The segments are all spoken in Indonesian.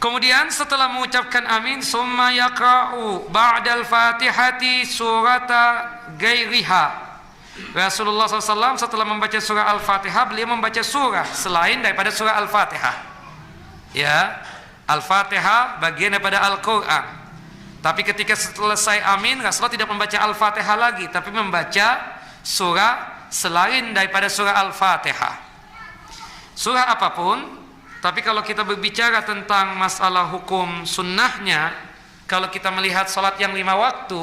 Kemudian setelah mengucapkan amin, summa yaqra'u ba'dal fatihati surata gairiha. Rasulullah SAW setelah membaca surah Al-Fatihah, beliau membaca surah selain daripada surah Al-Fatihah. Ya, Al-Fatihah bagian daripada Al-Quran. Tapi ketika selesai amin, Rasulullah tidak membaca Al-Fatihah lagi, tapi membaca surah selain daripada surah Al-Fatihah. Surah apapun, tapi kalau kita berbicara tentang masalah hukum sunnahnya, kalau kita melihat salat yang 5 waktu,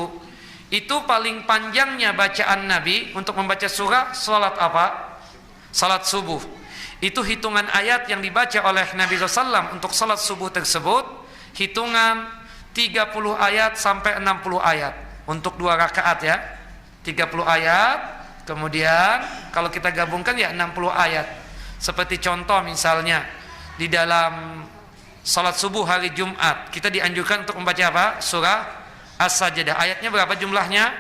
itu paling panjangnya bacaan Nabi untuk membaca surah salat apa? Salat subuh. Itu hitungan ayat yang dibaca oleh Nabi SAW untuk salat subuh tersebut, hitungan 30 ayat sampai 60 ayat untuk 2 rakaat ya. 30 ayat, kemudian kalau kita gabungkan ya 60 ayat. Seperti contoh misalnya di dalam salat subuh hari Jumat, kita dianjurkan untuk membaca apa? Surah As-Sajdah. Ayatnya berapa jumlahnya?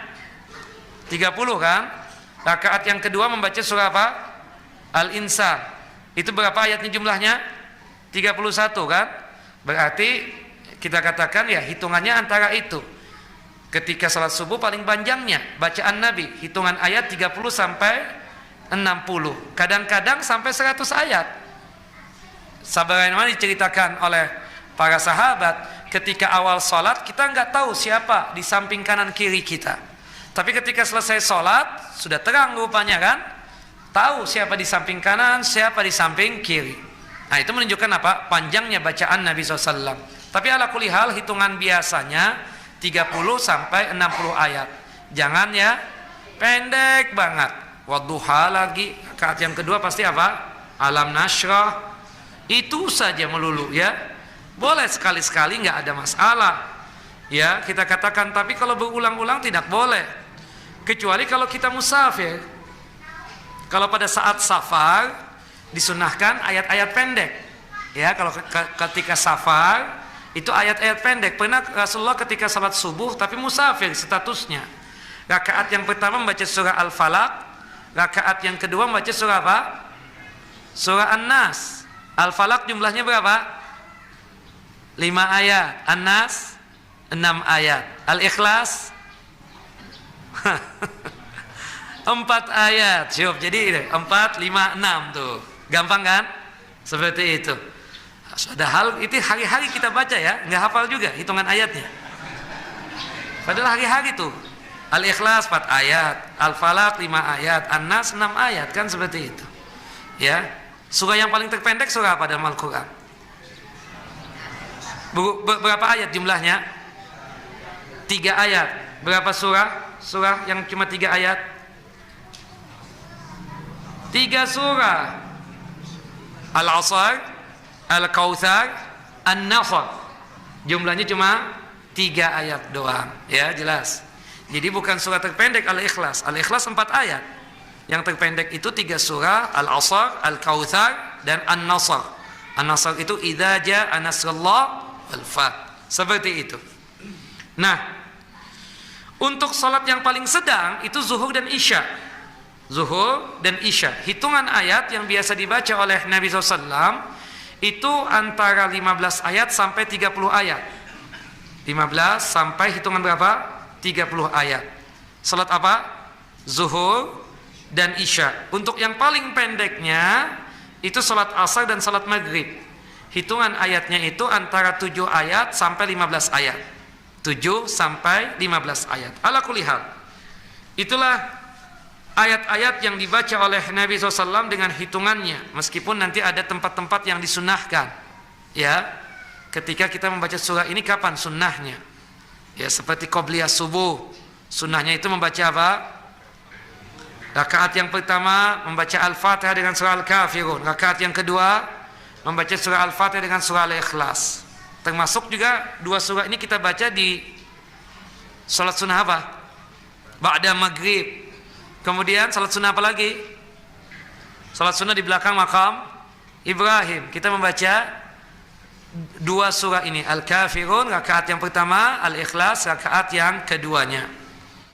30 kan? Rakaat yang kedua membaca surah apa? Al-Insan. Itu berapa ayatnya jumlahnya? 31 kan? Berarti kita katakan ya hitungannya antara itu. Ketika salat subuh paling panjangnya bacaan Nabi, hitungan ayat 30 sampai 60. Kadang-kadang sampai 100 ayat. Sebagaimana diceritakan oleh para sahabat, ketika awal sholat kita nggak tahu siapa di samping kanan kiri kita, tapi ketika selesai sholat sudah terang rupanya kan, tahu siapa di samping kanan, siapa di samping kiri. Nah itu menunjukkan apa? Panjangnya bacaan Nabi SAW. Tapi ala kulli hal hitungan biasanya 30 sampai 60 ayat. Jangan ya pendek banget. Wadduha lagi, rakaat yang kedua pasti apa? Alam nashrah. Itu saja melulu ya. Boleh sekali-sekali, nggak ada masalah ya kita katakan, tapi kalau berulang-ulang tidak boleh, kecuali kalau kita musafir. Kalau pada saat safar disunahkan ayat-ayat pendek ya. Kalau ketika safar itu ayat-ayat pendek. Pernah Rasulullah ketika salat subuh tapi musafir statusnya, rakaat yang pertama membaca surah Al-Falaq, rakaat yang kedua membaca surah apa? Surah An-Nas. Al-Falaq jumlahnya berapa? 5 ayat, An-Nas 6 ayat, Al-Ikhlas 4 ayat. Syup, jadi 4, 5, 6 tuh. Gampang kan? Seperti itu. Padahal itu hari-hari kita baca ya, nggak hafal juga hitungan ayatnya. Padahal hari-hari tuh. Al-Ikhlas 4 ayat, Al-Falaq 5 ayat, An-Nas 6 ayat, kan seperti itu. Ya. Surah yang paling terpendek surah apa dalam Al-Qur'an? Berapa ayat jumlahnya? 3 ayat. Berapa surah? Surah yang cuma 3 ayat? 3 surah. Al-Asr, Al-Kautsar, An-Nasr. Jumlahnya cuma 3 ayat doang. Ya, jelas. Jadi bukan surah terpendek Al-Ikhlas. Al-Ikhlas 4 ayat. Yang terpendek itu 3 surah, Al-Asr, Al-Kautsar, dan An-Nasr. An-Nasr itu idza jaa nasrullah Al-Fat. Seperti itu. Nah, untuk salat yang paling sedang itu zuhur dan isya. Zuhur dan isya. Hitungan ayat yang biasa dibaca oleh Nabi SAW itu antara 15 ayat sampai 30 ayat. 15 sampai hitungan berapa? 30 ayat. Salat apa? Zuhur dan isya. Untuk yang paling pendeknya itu salat asar dan salat maghrib. Hitungan ayatnya itu antara 7 ayat sampai 15 ayat. 7 sampai 15 ayat. Ala kulli hal. Itulah ayat-ayat yang dibaca oleh Nabi SAW dengan hitungannya. Meskipun nanti ada tempat-tempat yang disunahkan. Ya, ketika kita membaca surah ini kapan sunnahnya? Ya, seperti qobliyah subuh. Sunnahnya itu membaca apa? Rakaat yang pertama membaca Al-Fatihah dengan surah Al-Kafirun. Rakaat yang kedua membaca surah Al-Fatihah dengan surah Al-Ikhlas. Termasuk juga 2 surah ini kita baca di salat sunnah apa? Ba'da maghrib. Kemudian salat sunnah apa lagi? Salat sunnah di belakang makam Ibrahim. Kita membaca 2 surah ini, Al-Kafirun rakaat yang pertama, Al-Ikhlas rakaat yang keduanya.